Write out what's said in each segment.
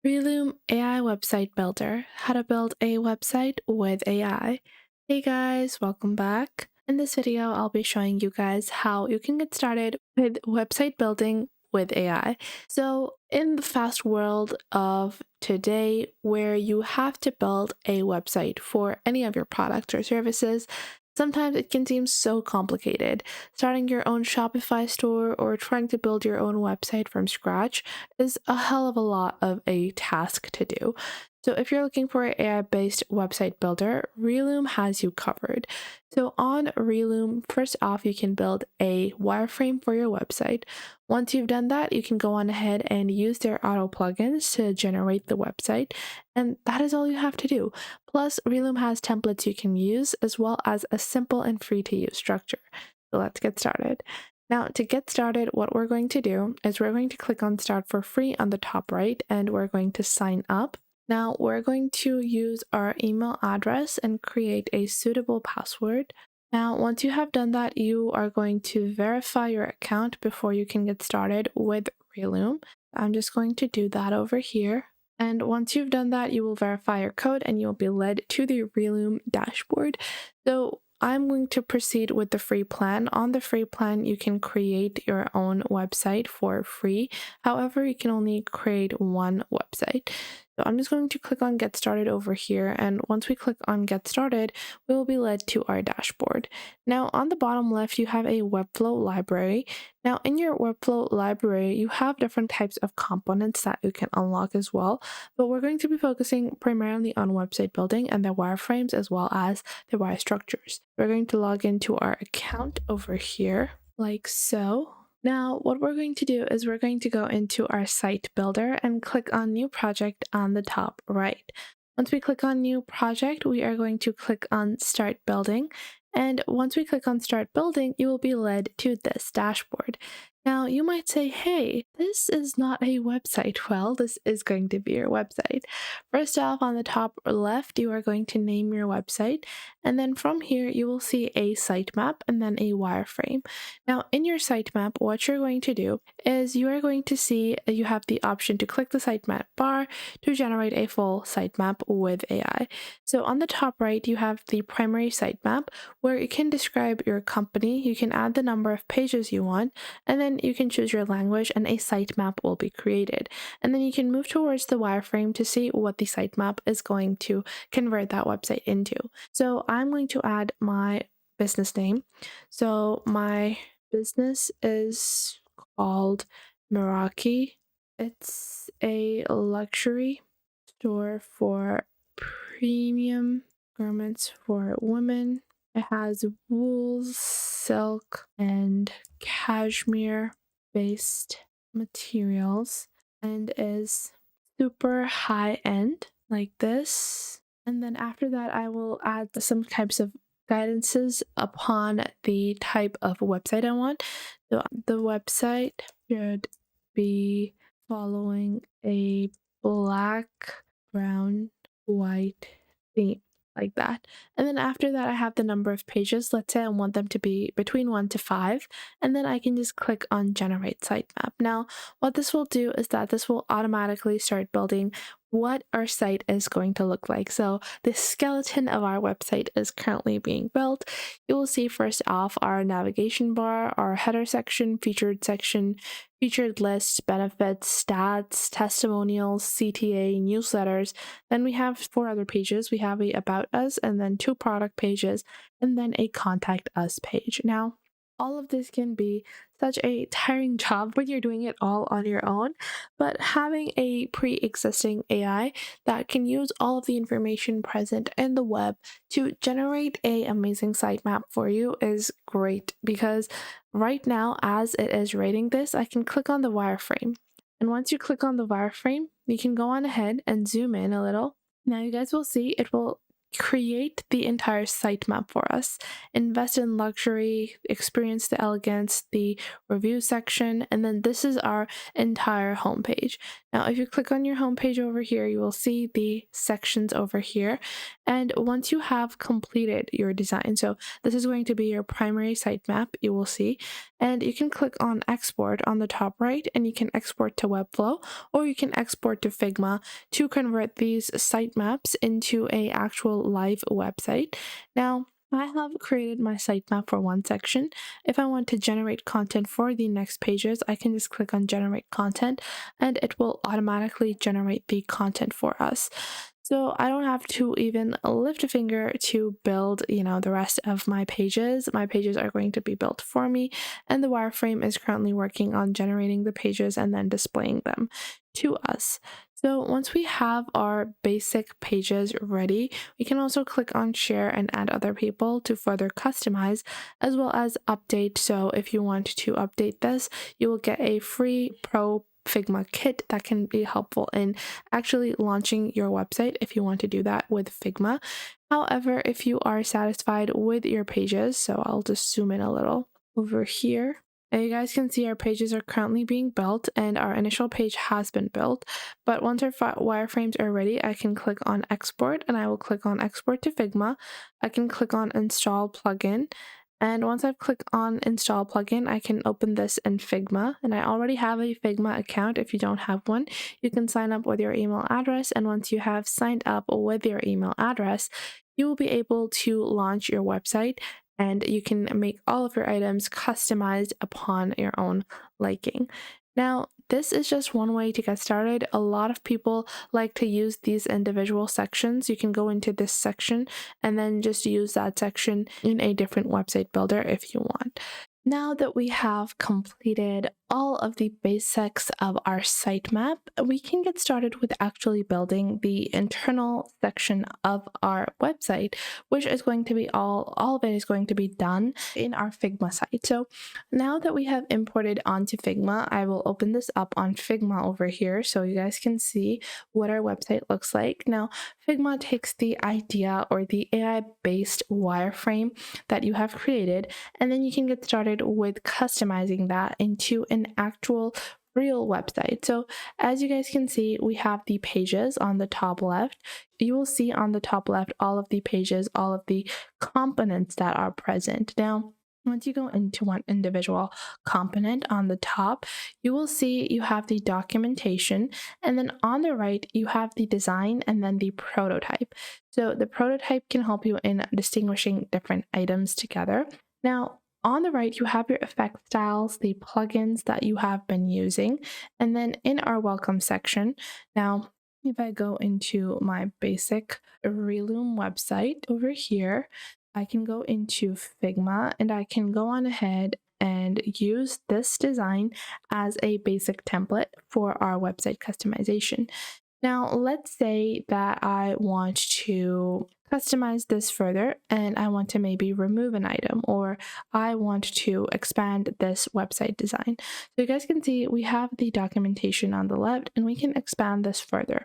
Relume AI Website Builder, how to build a website with AI. Hey guys, welcome back. In this video, I'll be showing you guys how you can get started with website building with AI. So in the fast world of today, where you have to build a website for any of your products or services, sometimes it can seem so complicated. Starting your own Shopify store or trying to build your own website from scratch is a hell of a lot of a task to do. So if you're looking for an AI-based website builder, Relume has you covered. So on Relume, first off, you can build a wireframe for your website. Once you've done that, you can go on ahead and use their auto plugins to generate the website. And that is all you have to do. Plus, Relume has templates you can use as well as a simple and free to use structure. So let's get started. Now, to get started, what we're going to do is we're going to click on Start for Free on the top right, and we're going to sign up. Now, we're going to use our email address and create a suitable password. Now, once you have done that, you are going to verify your account before you can get started with Relume. I'm just going to do that over here. And once you've done that, you will verify your code and you'll be led to the Relume dashboard. So I'm going to proceed with the free plan. On the free plan, you can create your own website for free. However, you can only create one website. So I'm just going to click on Get Started over here. And once we click on Get Started, we will be led to our dashboard. Now, on the bottom left, you have a Webflow library. Now, in your Webflow library, you have different types of components that you can unlock as well. But we're going to be focusing primarily on website building and the wireframes as well as the wire structures. We're going to log into our account over here, like so. Now, what we're going to do is we're going to go into our site builder and click on New Project on the top right. Once we click on New Project, we are going to click on Start Building. And once we click on Start Building, you will be led to this dashboard. Now, you might say, hey, this is not a website. Well, this is going to be your website. First off, on the top left, you are going to name your website. And then from here, you will see a sitemap and then a wireframe. Now, in your sitemap, what you're going to do is you are going to see you have the option to click the sitemap bar to generate a full sitemap with AI. So on the top right, you have the primary sitemap where you can describe your company, you can add the number of pages you want, and then you can choose your language and a sitemap will be created. And then you can move towards the wireframe to see what the sitemap is going to convert that website into. So I'm going to add my business name. So my business is called Meraki. It's a luxury store for premium garments for women. It has wool, silk, and cashmere based materials and is super high end like this. And then after that, I will add some types of guidances upon the type of website I want. So the website should be following a black, brown, white theme like that. And then after that, I have the number of pages. Let's say I want them to be between 1 to 5, and then I can just click on Generate Sitemap. Now, what this will do is that this will automatically start building what our site is going to look like. So the skeleton of our website is currently being built. You will see first off our navigation bar, our header section, featured lists, benefits, stats, testimonials, CTA, newsletters. Then we have 4 other pages. We have a About Us and then 2 product pages and then a Contact Us page. Now, all of this can be such a tiring job when you're doing it all on your own, but having a pre-existing AI that can use all of the information present in the web to generate a amazing sitemap for you is great, because right now, as it is rating this, I can click on the wireframe. And once you click on the wireframe, you can go on ahead and zoom in a little. Now you guys will see it will create the entire sitemap for us. Invest in luxury, experience the elegance, the review section, and then this is our entire homepage. Now, if you click on your homepage over here, you will see the sections over here. And once you have completed your design, so this is going to be your primary sitemap, you will see, and you can click on export on the top right, and you can export to Webflow, or you can export to Figma to convert these sitemaps into a actual live website. Now, I have created my sitemap for one section. If I want to generate content for the next pages, I can just click on generate content and it will automatically generate the content for us. So I don't have to even lift a finger to build, the rest of my pages. My pages are going to be built for me, and the wireframe is currently working on generating the pages and then displaying them to us. So once we have our basic pages ready, we can also click on share and add other people to further customize as well as update. So if you want to update this, you will get a free pro Figma kit that can be helpful in actually launching your website if you want to do that with Figma. However, if you are satisfied with your pages, so I'll just zoom in a little over here. And you guys can see our pages are currently being built and our initial page has been built. But once our wireframes are ready, I can click on export and I will click on export to Figma. I can click on install plugin. And once I've clicked on install plugin, I can open this in Figma. And I already have a Figma account. If you don't have one, you can sign up with your email address. And once you have signed up with your email address, you will be able to launch your website and you can make all of your items customized upon your own liking. Now, this is just one way to get started. A lot of people like to use these individual sections. You can go into this section and then just use that section in a different website builder if you want. Now that we have completed all of the basics of our sitemap, we can get started with actually building the internal section of our website, which is going to be all of it is going to be done in our Figma site. So now that we have imported onto Figma, I will open this up on Figma over here so you guys can see what our website looks like. Now, Figma takes the idea or the AI-based wireframe that you have created, and then you can get started with customizing that into an actual real website. So as you guys can see, we have the pages on the top left. You will see on the top left all of the pages, all of the components that are present. Now, once you go into one individual component on the top, you will see you have the documentation, and then on the right, you have the design and then the prototype. So the prototype can help you in distinguishing different items together. Now, on the right, you have your effect styles, the plugins that you have been using, and then in our welcome section, now, if I go into my basic Relume website over here, I can go into Figma and I can go on ahead and use this design as a basic template for our website customization. Now, let's say that I want to customize this further and I want to maybe remove an item or I want to expand this website design. So you guys can see we have the documentation on the left and we can expand this further.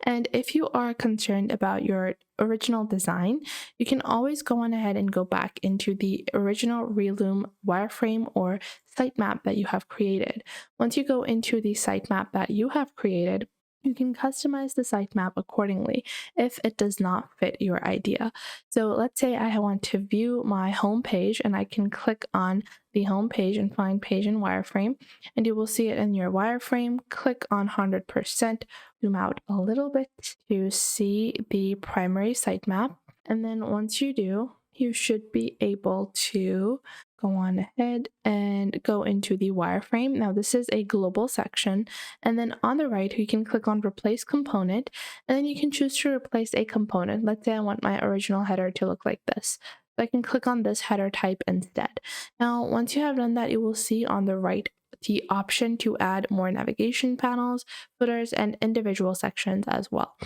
And if you are concerned about your original design, you can always go on ahead and go back into the original Relume wireframe or sitemap that you have created. Once you go into the sitemap that you have created, you can customize the sitemap accordingly if it does not fit your idea. So let's say I want to view my home page and I can click on the home page and find page in wireframe, and you will see it in your wireframe. Click on 100%, zoom out a little bit to see the primary sitemap. And then once you do, you should be able to go on ahead and go into the wireframe. Now this is a global section, and then on the right you can click on replace component, and then you can choose to replace a component. Let's say I want my original header to look like this. So I can click on this header type instead. Now once you have done that, you will see on the right the option to add more navigation panels, footers, and individual sections as well.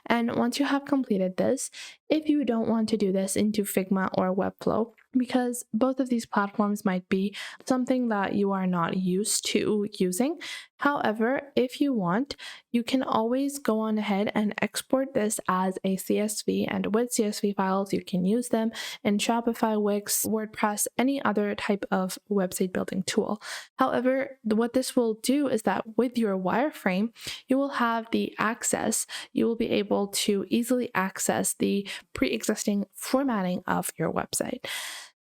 And once you have completed this, if you don't want to do this into Figma or Webflow, because both of these platforms might be something that you are not used to using. However, if you want, you can always go on ahead and export this as a CSV, and with CSV files, you can use them in Shopify, Wix, WordPress, any other type of website building tool. However, what this will do is that with your wireframe, you will have the access, you will be able to easily access the pre-existing formatting of your website.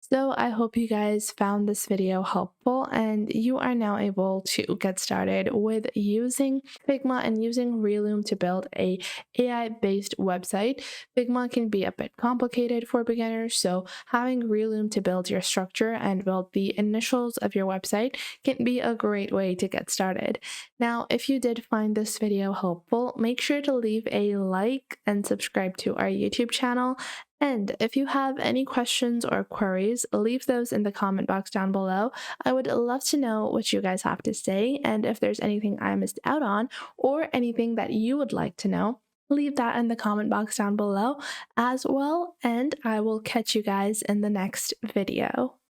So I hope you guys found this video helpful and you are now able to get started with using Figma and using Relume to build a AI-based website. Figma can be a bit complicated for beginners, so having Relume to build your structure and build the initials of your website can be a great way to get started. Now, if you did find this video helpful, make sure to leave a like and subscribe to our YouTube channel. And if you have any questions or queries, leave those in the comment box down below. I would love to know what you guys have to say, and if there's anything I missed out on or anything that you would like to know, leave that in the comment box down below as well, and I will catch you guys in the next video.